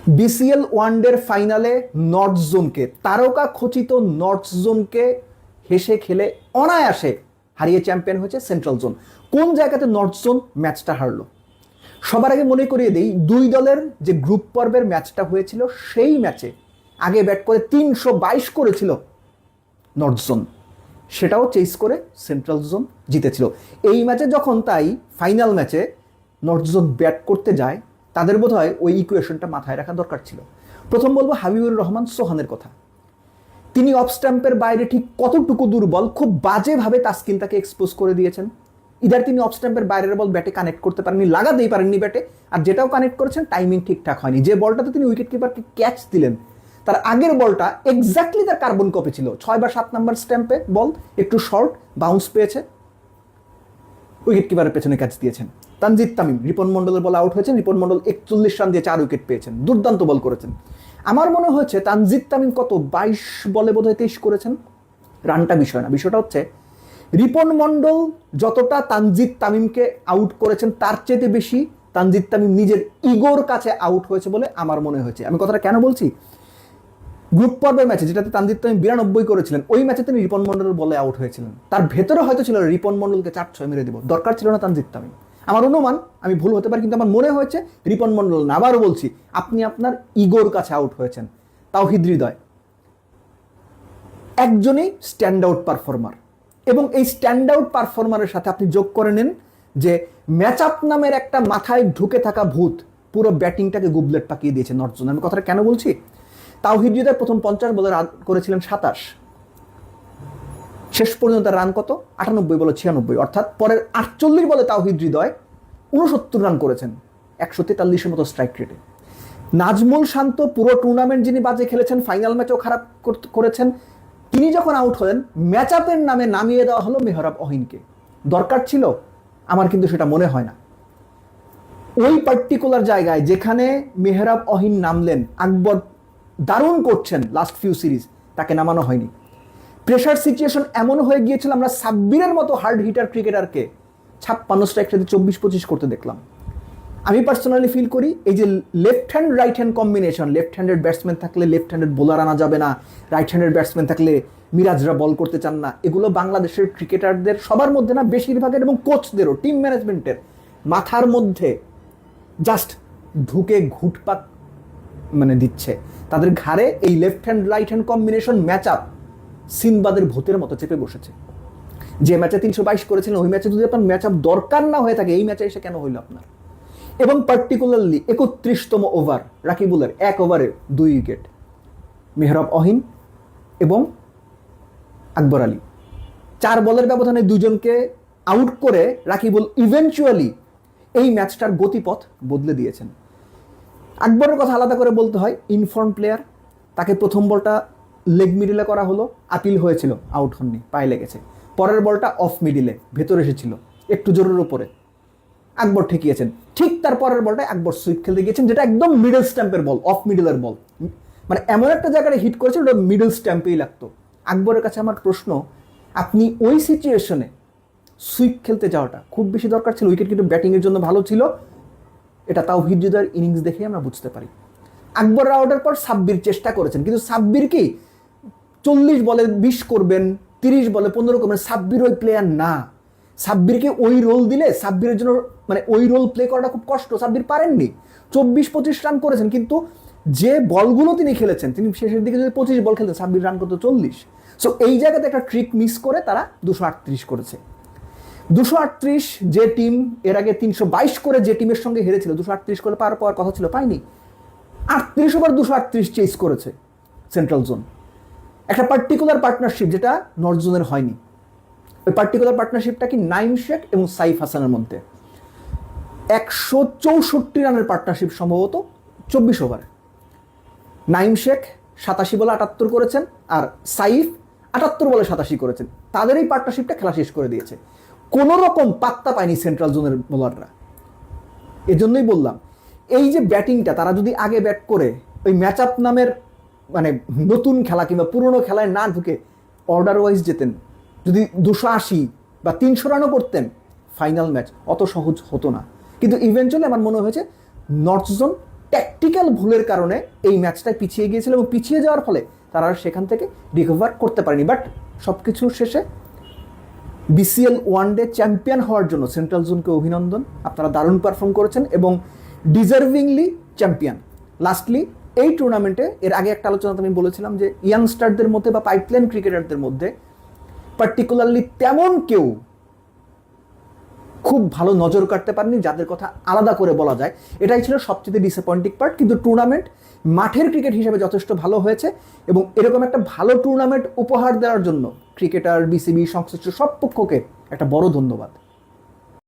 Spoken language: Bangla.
বিসিএল ওয়ানডের ফাইনালে নর্থ জোনকে, তারকা খচিত নর্থ জোনকে হেসে খেলে অনায়াসে হারিয়ে চ্যাম্পিয়ন হয়েছে সেন্ট্রাল জোন। কোন জায়গাতে নর্থ জোন ম্যাচটা হারলো? সবার আগে মনে করিয়ে দিই, দুই দলের যে গ্রুপ পর্বের ম্যাচটা হয়েছিল সেই ম্যাচে আগে ব্যাট করে 322 করেছিল নর্থ জোন, সেটাও চেস করে সেন্ট্রাল জোন জিতেছিল। এই ম্যাচে যখন তাই ফাইনাল ম্যাচে নর্থ জোন ব্যাট করতে যায়, তাদের বোধহয় ওই ইকুয়েশনটা মাথায় রাখা দরকার ছিল। প্রথম বলবো হাবিবুর রহমান সোহানের কথা। তিনি অফ স্ট্যাম্পের বাইরে ঠিক কতটুকু দুর্বল, খুব বাজেভাবে তাসকিন তাকে এক্সপোজ করে দিয়েছেন। ইদার তিনি অফ স্ট্যাম্পের বাইরের বল ব্যাটে কানেক্ট করতে পারেননি, লাগাতেই পারেননি ব্যাটে, আর যেটাও কানেক্ট করেছেন টাইমিং ঠিকঠাক হয়নি। যে বলটাতে তিনি উইকেট কিপারকে ক্যাচ দিলেন, তার আগের বলটা এক্স্যাক্টলি তার কার্বন কপি ছিল। 6 বা 7 নাম্বার স্ট্যাম্পে বল একটু শর্ট বাউন্স পেয়েছে, উইকেট কিপারের পেছনে ক্যাচ দিয়েছেন। তানজিদ তামিম রিপন মন্ডলের বল আউট হয়েছেন, রিপন মন্ডল 41 রান দিয়ে 4 উইকেট পেয়েছেন, দুর্দান্ত বল করেছেন। আমার মনে হয়েছে তানজিদ তামিম কত 22 বলে বোধহয় 23 করেছেন। রানটা বিষয় না, বিষয়টা হচ্ছে রিপন মন্ডল যতটা তানজিদ তামিমকে আউট করেছেন তার চেয়ে বেশি তানজিদ তামিম নিজের ইগোর কাছে আউট হয়েছে বলে আমার মনে হয়েছে। আমি কথাটা কেন বলছি? গ্রুপ পর্বের ম্যাচে যেটাতে তানজিদ তামিম 92 করেছিলেন, ওই ম্যাচে তিনি রিপন মন্ডলের বলে আউট হয়েছিলেন। তার ভেতরে হয়তো ছিল রিপন মন্ডলকে 4-6 মেরে দিব, দরকার ছিল না তানজিদ তামিম। আমার অনুমান, আমি ভুল হতে পারি, কিন্তু আমার মনে হয়েছে রিপন মন্ডল না। আবারও বলছি, আপনি আপনার ইগোর কাছে আউট হয়েছেন। তাওহিদ হৃদয় একজনই স্ট্যান্ড আউট পারফর্মার, এবং এই স্ট্যান্ড আউট পারফর্মারের সাথে আপনি যোগ করে নেন যে ম্যাচ আপ নামের একটা মাথায় ঢুকে থাকা ভূত পুরো ব্যাটিংটাকে গুবলেট পাকিয়ে দিয়েছে নর্থ জোন। আমি কথাটা কেন বলছি? তাওহিদ হৃদয় প্রথম 50 বলে রান করেছিলেন 27, শেষ পর্যন্ত রান কত? 98 বলে 96, অর্থাৎ পরের 48 বলে তাওহিদ হৃদয় 69 রান করেছেন 143-এর মতো স্ট্রাইক রেটে। নাজমুল শান্ত পুরো টুর্নামেন্ট যিনি বাজে খেলেছেন, ফাইনাল ম্যাচেও খারাপ করেছেন, তিনি যখন আউট হলেন ম্যাচ আপের নামে নামিয়ে দেওয়া হলো মেহরাব অহিনকে। দরকার ছিল? আমার কিন্তু সেটা মনে হয় না। ওই পার্টিকুলার জায়গায় যেখানে মেহরাব অহিন নামলেন, আকবর দারুণ করছেন লাস্ট ফিউ সিরিজ, তাকে নামানো হয়নি। প্রেশার সিচুয়েশন এমন হয়ে গিয়েছিল, আমরা সাব্বিরের মতো হার্ড হিটার ক্রিকেটারকে 56 স্ট্রাইক রেটে 24-25 করতে দেখলাম। আমি পার্সোনালি ফিল করি এই যে left hand right hand combination, left handed batsman থাকলে লেফট হ্যান্ডেড বোলার আনা যাবে না, রাইট হ্যান্ডেড ব্যাটসম্যান থাকলে মিরাজরা বল করতে চান না, এগুলো বাংলাদেশের ক্রিকেটারদের সবার মধ্যে না, বেশিরভাগের এবং কোচদেরও, টিম ম্যানেজমেন্টের মাথার মধ্যে জাস্ট ঢুকে ঘুটপাক দিচ্ছে। তাদের ঘাড়ে এই left hand right hand combination match up সিনবাদের ভূতের মতো চেপে বসেছে। যে ম্যাচে 322 করেছিলেন, ওই ম্যাচে যদি আপনার ম্যাচ আপ দরকার না হয়ে থাকে, এই ম্যাচে এসে কেন হইল আপনার? এবং পার্টিকুলারলি 31তম ওভার, রাকিবুলের 1 ওভারে 2 উইকেট, মেহরাব অহিন এবং আকবর আলী 4 বলের ব্যবধানে দুজনকে আউট করে রাকিবুল ইভেনচুয়ালি এই ম্যাচটার গতিপথ বদলে দিয়েছেন। আকবরের কথা আলাদা করে বলতে হয়, ইনফর্ম প্লেয়ার, তাকে প্রথম বলটা লেগ মিডিলে করা হলো, আপিল হয়েছিল, আউট হননি, পায়ে লেগেছে। পরের বলটা অফ মিডিলে ভেতরে এসেছিল, একটু জোরের উপরে, আকবর ঠেকিয়েছেন। ঠিক তার পরের বলটায় আকবর সুইপ খেলতে গিয়েছেন, যেটা একদম মিডল স্ট্যাম্পের বল, অফ মিডিলের বল, এমন একটা জায়গায় হিট করেছেন ওটা মিডল স্ট্যাম্পেই লাগতো। আকবরের কাছে আমার প্রশ্ন, আপনি ওই সিচুয়েশনে সুইপ খেলতে যাওয়াটা খুব বেশি দরকার ছিল? উইকেট কিন্তু ব্যাটিংয়ের জন্য ভালো ছিল, এটা তাওহিদ হৃদয়ের ইনিংস দেখে আমরা বুঝতে পারি। আকবর আউটের পর সাব্বির চেষ্টা করেছেন, কিন্তু সাব্বির কি 40 বলে 20 করবেন, 30 বলে 15 করবেন? সাব্বির ওই প্লেয়ার না। সাব্বিরকে ওই রোল দিলে সাব্বিরের জন্য ওই রোল প্লে করাটা খুব কষ্ট। সাব্বির পারেননি, 24-25 রান করেছেন, কিন্তু যে বলগুলো তিনি খেলেছেন, তিনি শেষের দিকে যদি 25 বল খেলতেন, সাব্বির রান করতো 40। সো এই জায়গাতে একটা ট্রিক মিস করে তারা 238 করেছে। 238 যে টিম এর আগে 322 করে যে টিমের সঙ্গে হেরেছিল, 238 করে পাওয়ার কথা ছিল, পায়নি। 38 ওভার 238 চেস করেছে সেন্ট্রাল জোন। একটা পার্টিকুলার পার্টনারশিপ যেটা নর্থ জোনের হয়নি। ওই পার্টিকুলার পার্টনারশিপটা কি নাইম শেখ এবং সাইফ হাসানের মধ্যে 164 রানের পার্টনারশিপ, সম্ভবত 24 ওভারে। নাইম শেখ 87 বলে 78 করেছেন, আর সাইফ 78 বলে 87 করেছেন। তাদের এই পার্টনারশিপটা খেলা শেষ করে দিয়েছে। কোনো রকম পাত্তা পায়নি সেন্ট্রাল জোনের বোলাররা। এজন্যই বললাম, এই যে ব্যাটিংটা তারা যদি আগে ব্যাট করে ওই ম্যাচ আপ নামের নতুন খেলা কিংবা পুরনো খেলায় না ঢুকে অর্ডার ওয়াইজ যেতেন, যদি 280 বা 300 রানও করতেন, ফাইনাল ম্যাচ অত সহজ হতো না। কিন্তু ইভেন্চুয়ালি আমার মনে হয়েছে নর্থ জোন ট্যাকটিক্যাল ভুলের কারণে এই ম্যাচটায় পিছিয়ে গিয়েছিল এবং পিছিয়ে যাওয়ার ফলে তারা সেখান থেকে রিকভার করতে পারেনি। বাট সব কিছুর শেষে বিসিএল ওয়ানডে চ্যাম্পিয়ন হওয়ার জন্য সেন্ট্রাল জোনকে অভিনন্দন, আপনারা দারুণ পারফর্ম করেছেন এবং ডিজার্ভিংলি চ্যাম্পিয়ন। লাস্টলি এই টুর্নামেন্টে এর আগে একটা আলোচনাতে আমি বলেছিলাম যে ইয়াংস্টারদের মধ্যে বা পাইপলাইন ক্রিকেটারদের মধ্যে পার্টিকুলারলি তেমন কেউ খুব ভালো নজর কাটতে পারেনি যাদের কথা আলাদা করে বলা যায়। এটাই ছিল সবচেয়ে ডিসঅ্যাপয়েন্টিং পার্ট। কিন্তু টুর্নামেন্ট মাঠের ক্রিকেট হিসেবে যথেষ্ট ভালো হয়েছে এবং এরকম একটা ভালো টুর্নামেন্ট উপহার দেওয়ার জন্য ক্রিকেটার, বিসিবি, সংশ্লিষ্ট সব পক্ষকে একটা বড় ধন্যবাদ।